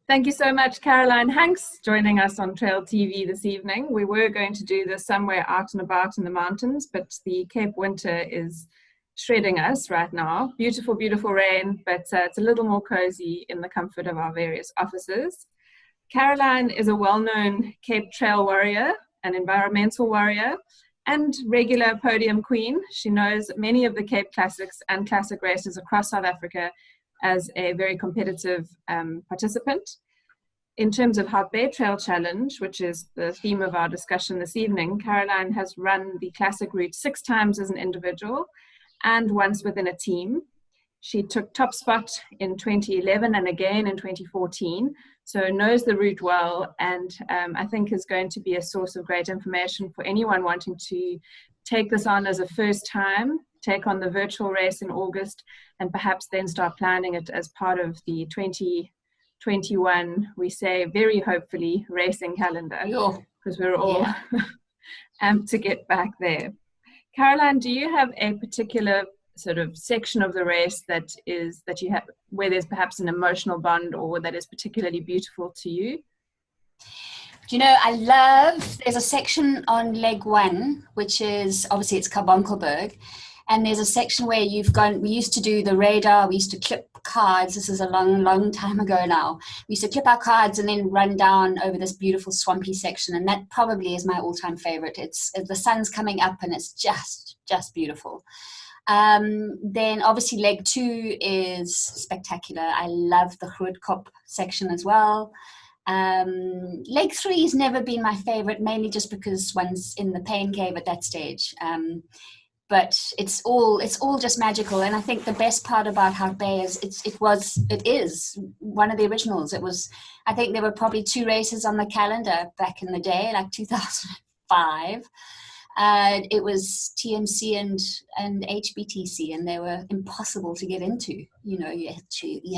Thank you so much, Karoline Hanks, joining us on Trail TV this evening. We were going to do this somewhere out and about in the mountains, but the Cape winter is shredding us right now. Beautiful, beautiful rain, but it's a little more cozy in the comfort of our various offices. Karoline is a well-known Cape Trail warrior, an environmental warrior, and regular podium queen. She knows many of the Cape Classics and classic races across South Africa as a very competitive participant. In terms of Hout Bay Trail Challenge, which is the theme of our discussion this evening, Karoline has run the classic route 6 times as an individual and once within a team. She took top spot in 2011 and again in 2014, so knows the route well, and I think is going to be a source of great information for anyone wanting to take this on as a first time, take on the virtual race in August, and perhaps then start planning it as part of the 2021, we say very hopefully, racing calendar, because we're all amped to get back there. Karoline, do you have a particular sort of section of the race that you have where there's perhaps an emotional bond, or that is particularly beautiful to you? Do you know, there's a section on leg 1, which is, obviously it's Carbonkelberg, and there's a section where we used to do the radar, we used to clip cards, this is a long time ago now, we used to clip our cards and then run down over this beautiful swampy section, and that probably is my all-time favorite. The sun's coming up and it's just beautiful. Then obviously leg 2 is spectacular. I love the Grootkoop section as well. Leg 3 has never been my favorite, mainly just because one's in the pain cave at that stage. But it's all just magical, and I think the best part about Hout Bay is it is one of the originals. I think there were probably 2 races on the calendar back in the day, like 2005. It was TMC and HBTC, and they were impossible to get into. You know, you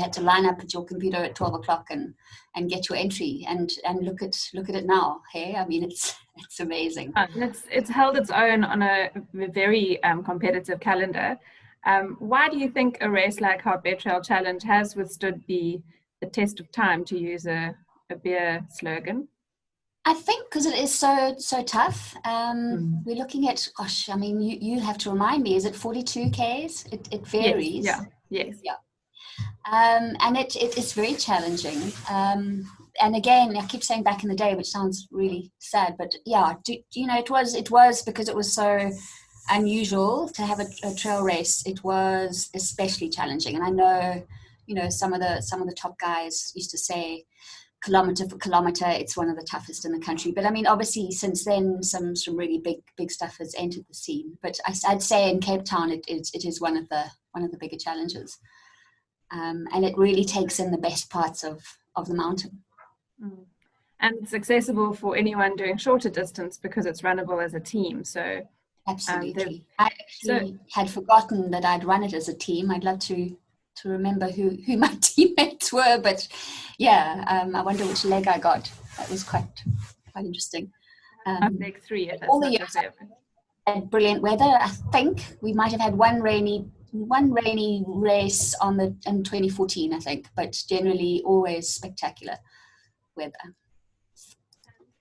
had to line up at your computer at 12 o'clock and get your entry, and look at it now. Hey, I mean, it's amazing. It's held its own on a very competitive calendar. Why do you think a race like Hout Bay Trail Challenge has withstood the test of time, to use a beer slogan? I think because it is so tough. We're looking at, gosh, I mean, you have to remind me, is it 42 Ks? It varies. Yes. Yeah. And it's very challenging. And again, I keep saying back in the day, which sounds really sad, but yeah, it was because it was so unusual to have a trail race. It was especially challenging. And I know, some of the top guys used to say, kilometer for kilometer, it's one of the toughest in the country. But I mean, obviously since then some really big stuff has entered the scene, but I'd say in Cape Town it is one of the bigger challenges, and it really takes in the best parts of the mountain. And it's accessible for anyone doing shorter distance because it's runnable as a team. So absolutely. I actually had forgotten that I'd run it as a team. I'd love to remember who my teammates were, but yeah, I wonder which leg I got. That was quite interesting. Leg 3, if that's all the years had brilliant weather. I think we might have had one rainy race in 2014, I think, but generally always spectacular weather.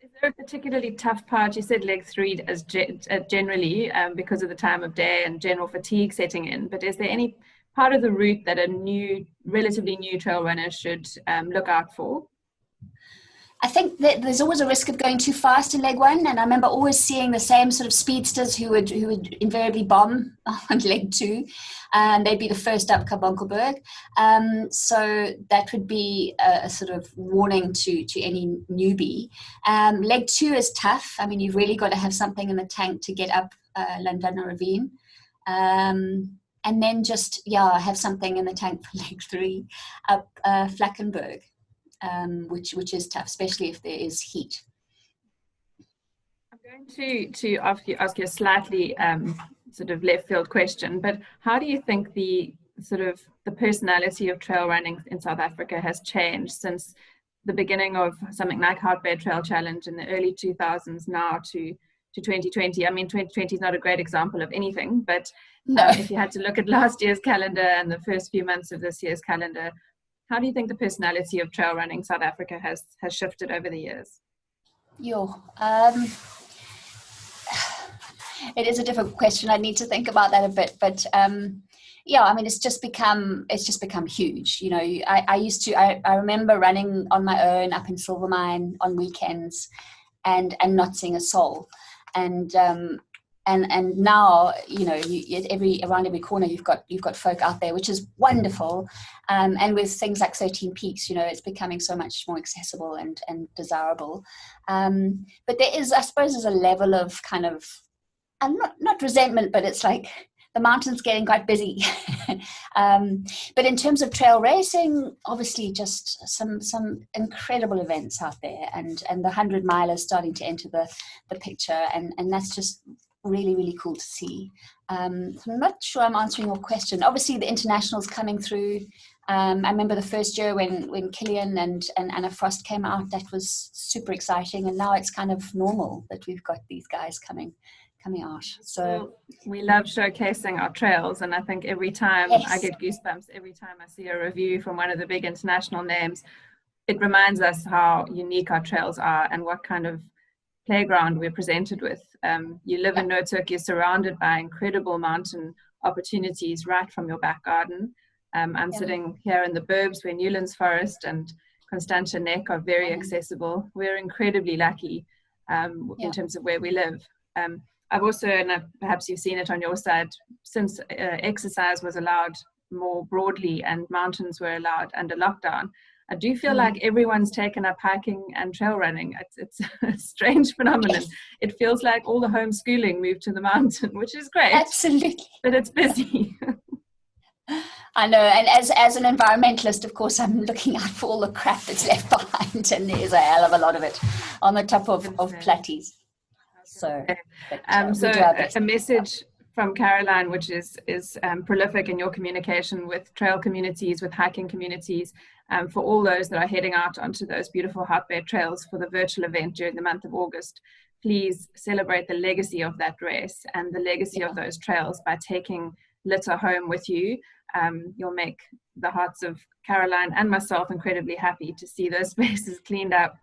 Is there a particularly tough part? You said leg 3 as generally because of the time of day and general fatigue setting in, but is there any part of the route that a relatively new trail runner should look out for? I think that there's always a risk of going too fast in leg 1, and I remember always seeing the same sort of speedsters who would invariably bomb on leg 2, and they'd be the first up Carbonkelberg. So that would be a sort of warning to any newbie. Leg 2 is tough. I mean, you've really got to have something in the tank to get up Landana Ravine. And then just, have something in the tank for leg 3 up Flackenberg, which is tough, especially if there is heat. I'm going to ask you a slightly sort of left field question, but how do you think the personality of trail running in South Africa has changed since the beginning of something like Hout Bay Trail Challenge in the early 2000s now to 2020? I mean, 2020 is not a great example of anything, but if you had to look at last year's calendar and the first few months of this year's calendar, How do you think the personality of trail running South Africa has shifted over the years? It is a difficult question. I need to think about that a bit, but yeah, I mean, it's just become huge. You know, I remember running on my own up in Silvermine on weekends, and not seeing a soul, and now, you know, around every corner you've got folk out there, which is wonderful, and with things like 13 Peaks, you know, it's becoming so much more accessible and desirable, but there is, I suppose, there's a level of kind of, and not resentment, but it's like the mountain's getting quite busy. But in terms of trail racing, obviously just some incredible events out there, and the 100-miler starting to enter the picture, and that's just really, really cool to see. So I'm not sure I'm answering your question. Obviously the internationals coming through. I remember the first year when Killian and Anna Frost came out, that was super exciting, and now it's kind of normal that we've got these guys coming out. So we love showcasing our trails, and I think every time I get goosebumps every time I see a review from one of the big international names. It reminds us how unique our trails are and what kind of playground we're presented with. You live in Noordhoek, you're surrounded by incredible mountain opportunities right from your back garden. I'm sitting here in the Burbs where Newlands Forest and Constantia Neck are very accessible. We're incredibly lucky in terms of where we live. I've also, and perhaps you've seen it on your side, since exercise was allowed more broadly and mountains were allowed under lockdown, I do feel like everyone's taken up hiking and trail running. It's a strange phenomenon. It feels like all the homeschooling moved to the mountain, which is great. Absolutely. But it's busy. I know, and as an environmentalist, of course, I'm looking out for all the crap that's left behind, and there's a hell of a lot of it on the top of plateaus. So a message from Karoline, which is prolific in your communication with trail communities, with hiking communities, for all those that are heading out onto those beautiful Hout Bay Trails for the virtual event during the month of August. Please celebrate the legacy of that race and the legacy of those trails by taking litter home with you. You'll make the hearts of Karoline and myself incredibly happy to see those spaces cleaned up.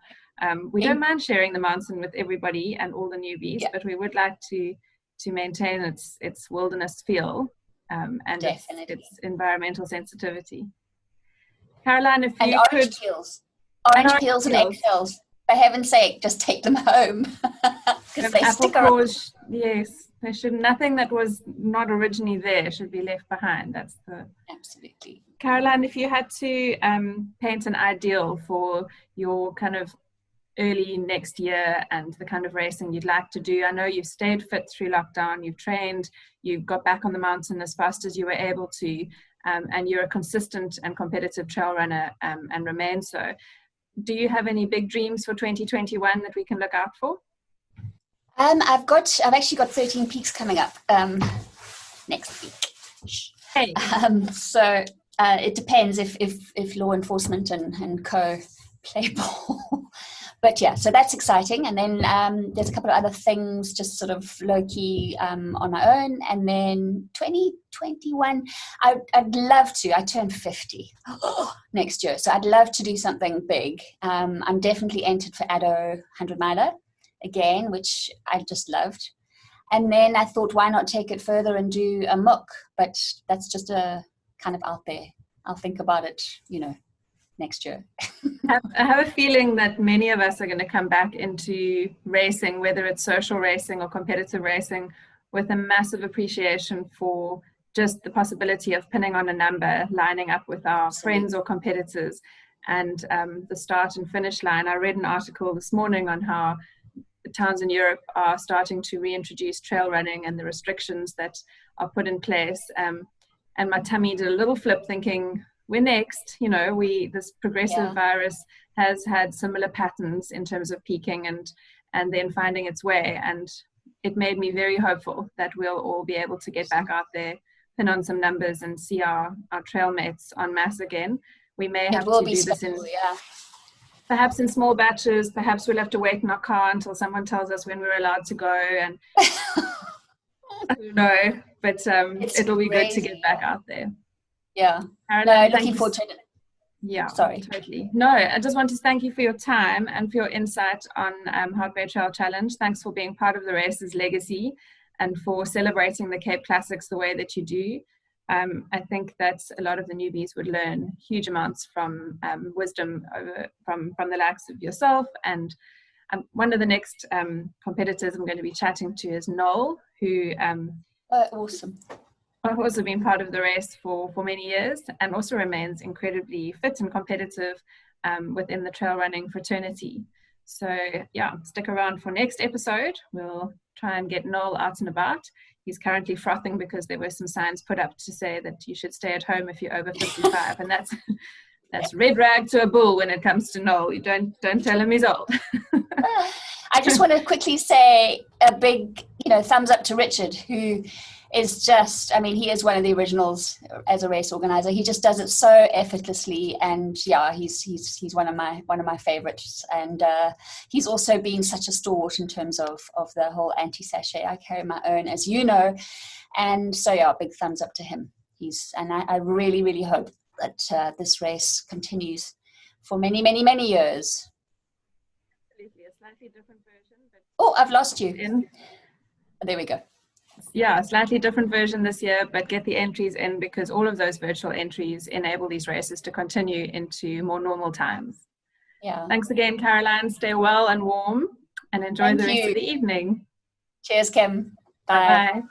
We don't mind sharing the mountain with everybody and all the newbies, but we would like to maintain its wilderness feel and its environmental sensitivity. Karoline, if you could... Orange peels and eggshells. For heaven's sake, just take them home. Because they stick around. Yes, there should, nothing that was not originally there should be left behind. That's the... Absolutely. Karoline, if you had to paint an ideal for your kind of early next year and the kind of racing you'd like to do. I know you've stayed fit through lockdown, you've trained, you got back on the mountain as fast as you were able to, and you're a consistent and competitive trail runner and remain so. Do you have any big dreams for 2021 that we can look out for? I've actually got 13 Peaks coming up next week. Hey. So it depends if law enforcement and co play ball. But yeah, so that's exciting. And then there's a couple of other things just sort of low-key on my own. And then 2021, I'd love to. I turn 50 next year. So I'd love to do something big. I'm definitely entered for Addo 100-miler again, which I just loved. And then I thought, why not take it further and do a MOOC? But that's just a kind of out there. I'll think about it, next year. I have a feeling that many of us are going to come back into racing, whether it's social racing or competitive racing, with a massive appreciation for just the possibility of pinning on a number, lining up with our friends or competitors, and the start and finish line. I read an article this morning on how towns in Europe are starting to reintroduce trail running and the restrictions that are put in place. And my tummy did a little flip thinking, we're next. This progressive virus has had similar patterns in terms of peaking and then finding its way. And it made me very hopeful that we'll all be able to get back out there, pin on some numbers and see our trail mates en masse again. We may have to do this perhaps in small batches. Perhaps we'll have to wait in our car until someone tells us when we're allowed to go. And I don't know, but it'll be good to get back out there. Yeah. Caroline, looking forward to it. Yeah, Sorry. totally. No, I just want to thank you for your time and for your insight on Hout Bay Trail Challenge. Thanks for being part of the race's legacy and for celebrating the Cape Classics the way that you do. I think that a lot of the newbies would learn huge amounts from wisdom from the likes of yourself. And one of the next competitors I'm going to be chatting to is Noel, who awesome. I've also been part of the race for many years and also remains incredibly fit and competitive within the trail running fraternity. So yeah, stick around for next episode. We'll try and get Noel out and about. He's currently frothing because there were some signs put up to say that you should stay at home if you're over 55, and that's red rag to a bull when it comes to Noel. You don't tell him he's old. I just want to quickly say a big, thumbs up to Richard, who is just, he is one of the originals as a race organizer. He just does it so effortlessly, and yeah, he's one of my favorites. And he's also been such a stalwart in terms of the whole anti-sachet. I carry my own, as you know, and so yeah, big thumbs up to him. I really, really hope that this race continues for many, many, many years. Absolutely, a slightly different version. Oh, I've lost you. There we go. Yeah, a slightly different version this year, but get the entries in because all of those virtual entries enable these races to continue into more normal times. Yeah. Thanks again, Karoline. Stay well and warm and enjoy the rest of the evening. Cheers, Kim. Bye. Bye-bye.